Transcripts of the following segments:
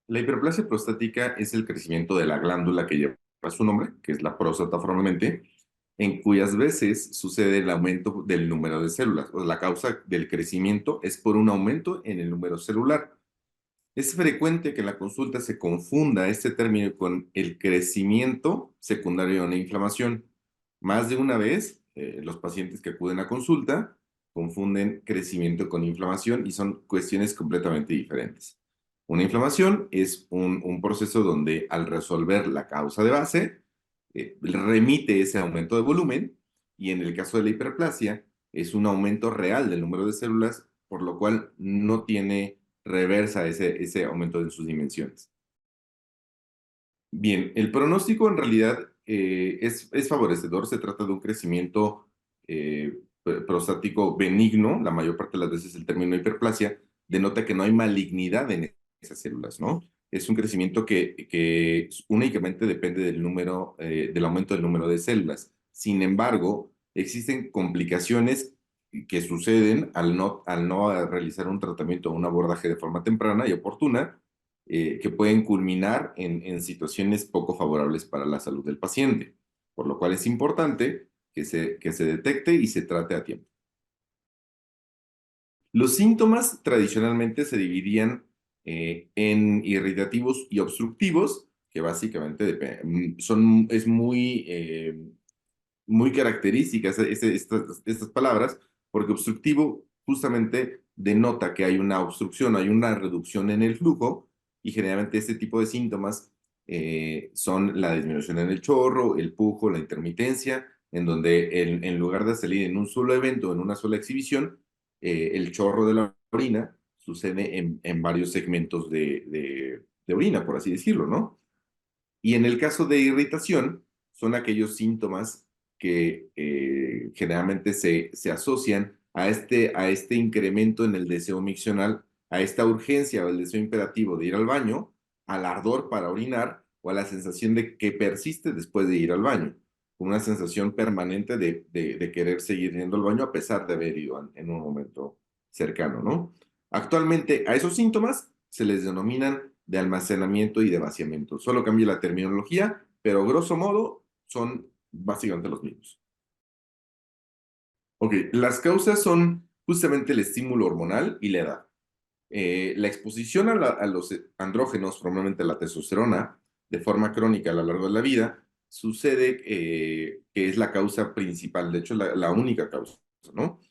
La hiperplasia prostática es el crecimiento de la glándula que lleva su nombre, que es la próstata formalmente, en cuyas veces sucede el aumento del número de células. O la causa del crecimiento es por un aumento en el número celular. Es frecuente que en la consulta se confunda este término con el crecimiento secundario de una inflamación. Más de una vez, los pacientes que acuden a consulta confunden crecimiento con inflamación y son cuestiones completamente diferentes. Una inflamación es un proceso donde al resolver la causa de base, remite ese aumento de volumen y en el caso de la hiperplasia es un aumento real del número de células, por lo cual no tiene reversa ese aumento en sus dimensiones. Bien, el pronóstico en realidad es favorecedor. Se trata de un crecimiento prostático benigno. La mayor parte de las veces el término hiperplasia denota que no hay malignidad en esas células, ¿no? Es un crecimiento que únicamente depende del número, del aumento del número de células. Sin embargo, existen complicaciones que suceden al no realizar un tratamiento o un abordaje de forma temprana y oportuna, que pueden culminar en situaciones poco favorables para la salud del paciente, por lo cual es importante que se detecte y se trate a tiempo. Los síntomas tradicionalmente se dividían en irritativos y obstructivos, que básicamente es muy características estas palabras, porque obstructivo justamente denota que hay una obstrucción, hay una reducción en el flujo, y generalmente este tipo de síntomas son la disminución en el chorro, el pujo, la intermitencia, en donde en lugar de salir en un solo evento, en una sola exhibición, el chorro de la orina sucede en varios segmentos de orina, por así decirlo, ¿no? Y en el caso de irritación, son aquellos síntomas que generalmente se asocian a este incremento en el deseo miccional, a esta urgencia o el deseo imperativo de ir al baño, al ardor para orinar o a la sensación de que persiste después de ir al baño, con una sensación permanente de querer seguir yendo al baño a pesar de haber ido en un momento cercano, ¿no? Actualmente a esos síntomas se les denominan de almacenamiento y de vaciamiento. Solo cambia la terminología, pero grosso modo son básicamente los mismos. Ok, las causas son justamente el estímulo hormonal y la edad. La exposición a los andrógenos, formalmente la testosterona, de forma crónica a lo largo de la vida, sucede que es la causa principal, de hecho la única causa, ¿no?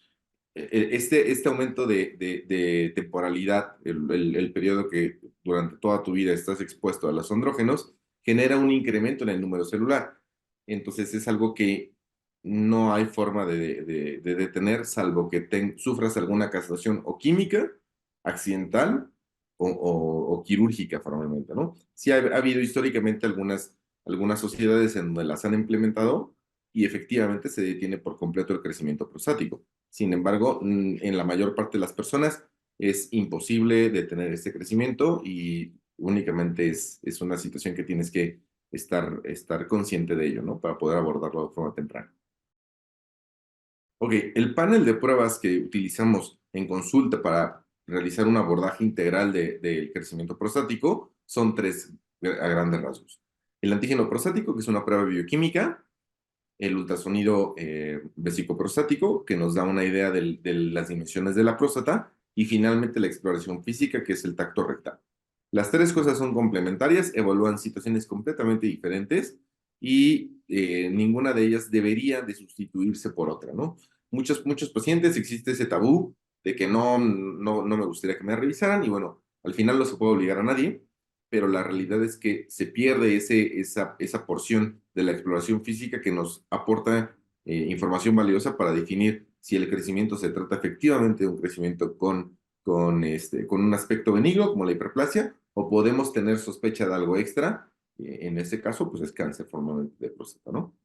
Este aumento de temporalidad, el periodo que durante toda tu vida estás expuesto a los andrógenos, genera un incremento en el número celular. Entonces es algo que no hay forma de detener, salvo que sufras alguna castración o química, accidental o quirúrgica formalmente, ¿no? Sí ha habido históricamente algunas sociedades en donde las han implementado y efectivamente se detiene por completo el crecimiento prostático. Sin embargo, en la mayor parte de las personas es imposible detener este crecimiento y únicamente es una situación que tienes que estar consciente de ello, ¿no? Para poder abordarlo de forma temprana. Ok, el panel de pruebas que utilizamos en consulta para realizar un abordaje integral del crecimiento prostático son tres a grandes rasgos. El antígeno prostático, que es una prueba bioquímica, el ultrasonido vesicoprostático, que nos da una idea de las dimensiones de la próstata, y finalmente la exploración física, que es el tacto rectal. Las tres cosas son complementarias, evalúan situaciones completamente diferentes y ninguna de ellas debería de sustituirse por otra, ¿no? Muchos pacientes existe ese tabú de que no me gustaría que me revisaran y bueno, al final no se puede obligar a nadie, pero la realidad es que se pierde esa porción de la exploración física que nos aporta información valiosa para definir si el crecimiento se trata efectivamente de un crecimiento con un aspecto benigno como la hiperplasia o podemos tener sospecha de algo extra. En ese caso, pues es cáncer formalmente de próstata, ¿no?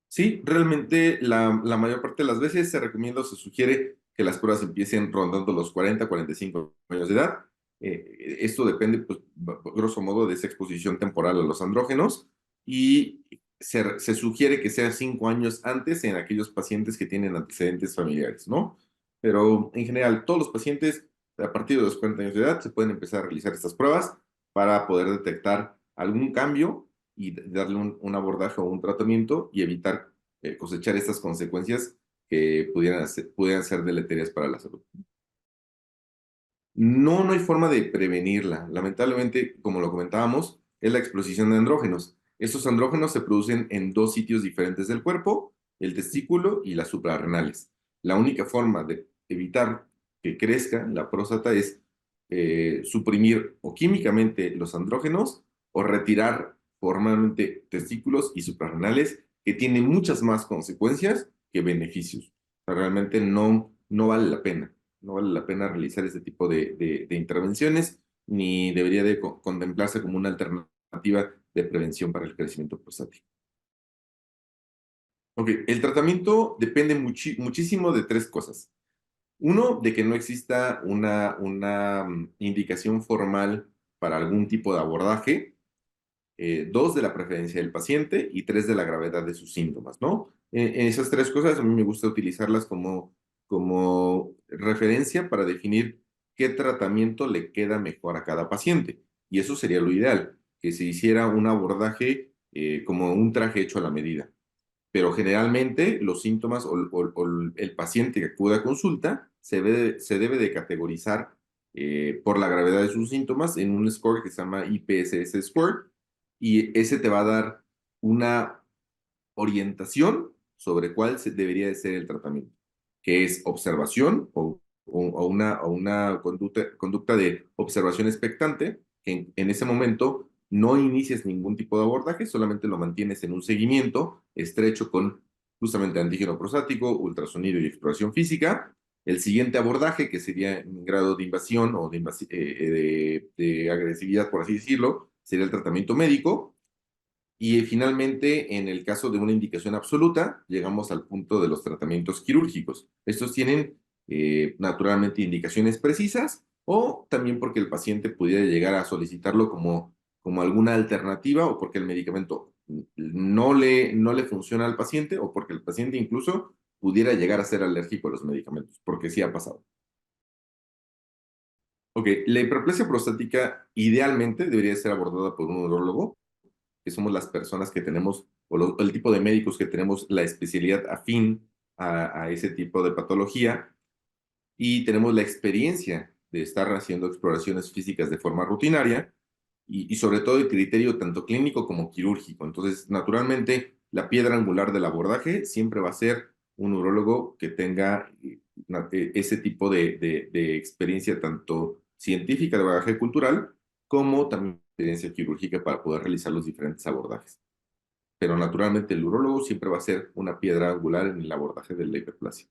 Sí, realmente la mayor parte de las veces se recomienda o se sugiere que las pruebas empiecen rondando los 45 años de edad. Esto depende, pues, grosso modo, de esa exposición temporal a los andrógenos y se sugiere que sea 5 años antes en aquellos pacientes que tienen antecedentes familiares, ¿no? Pero en general, todos los pacientes a partir de los 40 años de edad se pueden empezar a realizar estas pruebas para poder detectar algún cambio y darle un abordaje o un tratamiento y evitar cosechar estas consecuencias que pudieran ser deleterias para la salud. No, no hay forma de prevenirla. Lamentablemente, como lo comentábamos, es la exposición de andrógenos. Estos andrógenos se producen en dos sitios diferentes del cuerpo, el testículo y las suprarrenales. La única forma de evitar que crezca la próstata es suprimir o químicamente los andrógenos o retirar formalmente testículos y suprarrenales, que tienen muchas más consecuencias que beneficios. O sea, realmente no vale la pena. No vale la pena realizar este tipo de intervenciones, ni debería de contemplarse como una alternativa de prevención para el crecimiento prostático. Ok, el tratamiento depende muchísimo de tres cosas. Uno, de que no exista una indicación formal para algún tipo de abordaje. Dos, de la preferencia del paciente. Y tres, de la gravedad de sus síntomas, ¿no? En esas tres cosas a mí me gusta utilizarlas como referencia para definir qué tratamiento le queda mejor a cada paciente. Y eso sería lo ideal, que se hiciera un abordaje como un traje hecho a la medida. Pero generalmente los síntomas o el paciente que acude a consulta se debe de categorizar por la gravedad de sus síntomas en un score que se llama IPSS score, y ese te va a dar una orientación sobre cuál debería de ser el tratamiento, que es observación o una conducta de observación expectante, que en ese momento no inicias ningún tipo de abordaje, solamente lo mantienes en un seguimiento estrecho con justamente antígeno prostático, ultrasonido y exploración física. El siguiente abordaje, que sería en grado de invasión o de agresividad, por así decirlo, sería el tratamiento médico. Y finalmente, en el caso de una indicación absoluta, llegamos al punto de los tratamientos quirúrgicos. Estos tienen naturalmente indicaciones precisas, o también porque el paciente pudiera llegar a solicitarlo como alguna alternativa, o porque el medicamento no le funciona al paciente, o porque el paciente incluso pudiera llegar a ser alérgico a los medicamentos, porque sí ha pasado. Ok, la hiperplasia prostática idealmente debería ser abordada por un urólogo, que somos las personas que tenemos, o el tipo de médicos que tenemos la especialidad afín a ese tipo de patología, y tenemos la experiencia de estar haciendo exploraciones físicas de forma rutinaria y sobre todo de criterio tanto clínico como quirúrgico. Entonces, naturalmente, la piedra angular del abordaje siempre va a ser un urólogo que tenga ese tipo de experiencia tanto científica de bagaje cultural como también experiencia quirúrgica para poder realizar los diferentes abordajes. Pero naturalmente el urólogo siempre va a ser una piedra angular en el abordaje de la hiperplasia.